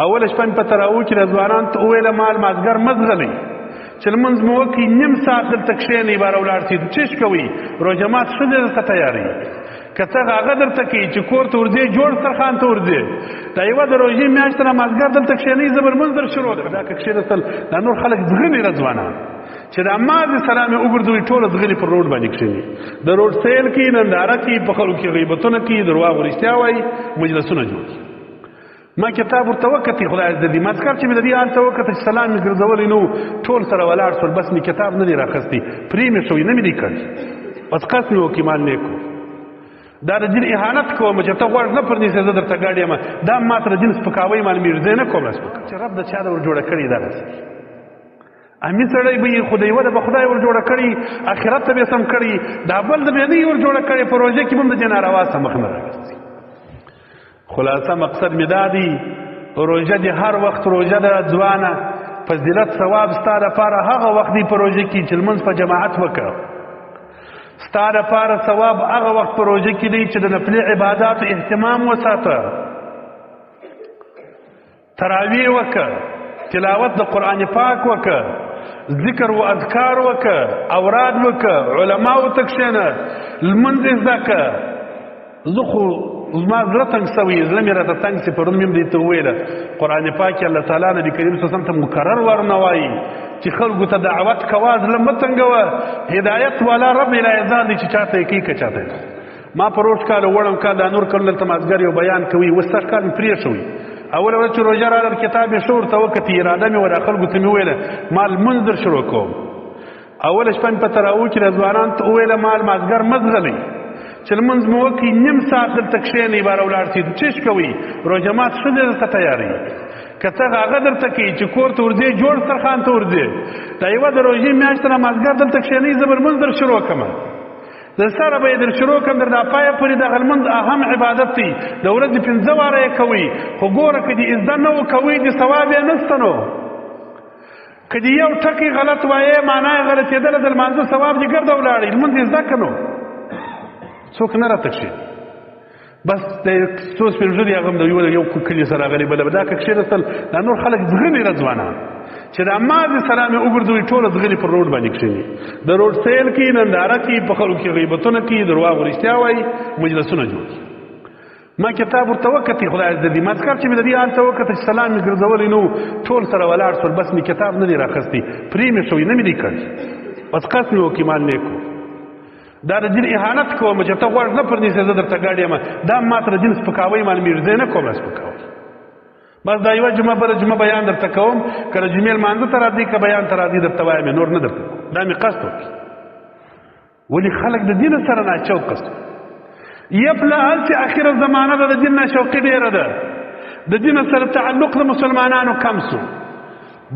اول شپه په تراویح کې د ځوانان ته وویله مال مازګر مزغلی چې لمونځ مو وکړي نیم ساعت دلته کښېنئ باره ولاړ شئ چش کوئ روژه مات ښه دی درته تیاری که ته هغه درته کوي چې کور ته ورځې جوړ سترخان ته ورځې دا یوه د روژې میاشت نه مازګر دلته کښېنئ زه به لمونځ در شروع کړم دا که کښېنستل دا نور خلک ځغلي را ځوانان چې دا ماز سلام یې وګرځوي ټوله ځغلي پر روډ باندې کښېني د روډ سیل کې ننداره کوي په خلکو کې غیبتونه کوي درواغ و رښتیا وایي مجلسونه جوړ ما کتاب ورته وکتې خدای د دې مازګر چې مې د دې هلته وکته چې سلام مې ګرځولی نو ټول سره ولاړ شول بس مې کتاب نه دی راخستی پرې مې شوی نه مې دی کړی بس قصد مې وکړي مال نه کو دا د دین اهانت کوم چې ته غوږ نه پرنیسې زه درته ګاډی یم دا ما ته د دین سپکاوی مال مې ورځې نه کوم چې رب د چا د ور جوړه کړې دغسې امي سړی به یې خدای وده به خدای ور جوړه کړي آخرت ته به سم کړي دا بل د به نه ور جوړه کړي په روژه کې به هم د دې ناروا څه مخ نه راګرځي خلاصه مقصد مې دا دی روژه دې هر وخت روژه ده ځوانه فضیلت ثواب ستا دپاره هغه وخت دی په روژه کې چې لمونځ په جماعت وکړه ستا دپاره ثواب هغه وخت په روژه کې دی چې د نفلي عباداتو اهتمام وساته تراویح وکړه تلاوت د قرآن پاک وکړه ذکر و اذکار وکړه اوراد وکړه علماو ته کښېنه لمونځ یې زده کړه زه خو زما زړه تنګ سوی زړه مې راته تنګ سي پرون مې هم دې ته وویله قرآن پاک کې الله تعالی نبي کریم صلی الله علیه وسلم ته مکرر ورنه وایي چې خلکو ته دعوت کوه زړه مه تنګوه هدایت والا رب العزت دی چې چاته یې کوي که چاته یې ما په روژ کال وړم کال دا نور کلونه دلته مازګر یو بیان کوي اوس سږ کال مې پرېښوي اوله ورځ چې روژه راغله کتاب یې ښه ورته وکتې اراده مې وره خلکو ته مې وویله ما لمونځ در شروع کوم اوله شپه مې په تراویح کې د ځوانانو ته وویله ما مازګر مزغلی چې لمونځ مو وکړي نیم ساعت دلته کښېنئ باره ولاړ شئ چش کوئ روژه مات ښه دی درته تیاری که ته هغه درته کوي چې کور ته ورځې جوړ سترخان ته ورځې دا یوه د روژې میاشت نه مازګر دلته کښېنئ زه به لمونځ در شروع کړم د سره به یې در شروع کړم در دا پایه پورې دغه لمونځ اهم عبادت دی د ورځې 15 واره یې کوئ خو ګوره که دې زده نه و کوئ د ثواب یې نشته نو که دې یو ټکی غلط وایې معنا یې غلطېدله د لمانځه ثواب دې ګرده ولاړئ لمونځ یې زده کړه نو څوک نه راته کښې بس د څو سپین ږیري هغه هم د یو کلي سره راغلي بله دا که کښېنستل دا نور خلک ځغلي را ځوانان چې دا ماز سلام یې وګرځوي ټوله ځغلي پر روډ باندې کښېني د روډ سیل کې ننداره کوي په خلکو کې غیبتونه کوي درواغ و رښتیا وایي مجلسونه جوړ ما کتاب ورته وکتې خدای د دې مازګر چې مې د دې هلته وکته چې سلام مې ګرځولی نو ټول سره ولاړ شول بس مې کتاب نه دی راخستی پرې مې شوی نه مې دی کړی بس قصد مې وکړي مال نه کو دا د دین اهانت کوم چې ته غوږ نه پرنیسې زه درته ګاډی یم دا ما ته د دین سپکاوی مال مې ورځې نه کوم سپکاوی بس دا یوه جمعه بله جمعه بیان درته کوم که د جمعې لمانځه ته راځي که بیان ته راځي درته وایم نور نه درته کوم دا مې قصد وکړي ولې خلک د دین سره ناچوکه سو یبله هلچې اخره زمانه ده د دین ناشوقي ډېره ده د دین سره تعلق د مسلمانانو کم سو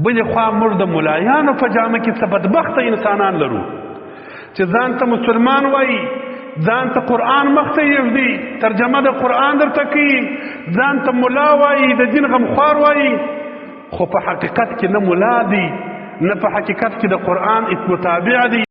بلې خوا موږ د ملایانو په جامه کې څه بدبخته انسانان لرو چې ځان ته مسلمان وایي ځان ته قرآن مخ ته یږدي ترجمه د قرآن درته کوي ځان ته ملا وایي د دین غمخوار وایي خو په حقیقت کې نه ملا دی نه په حقیقت کې د قرآن متابع دی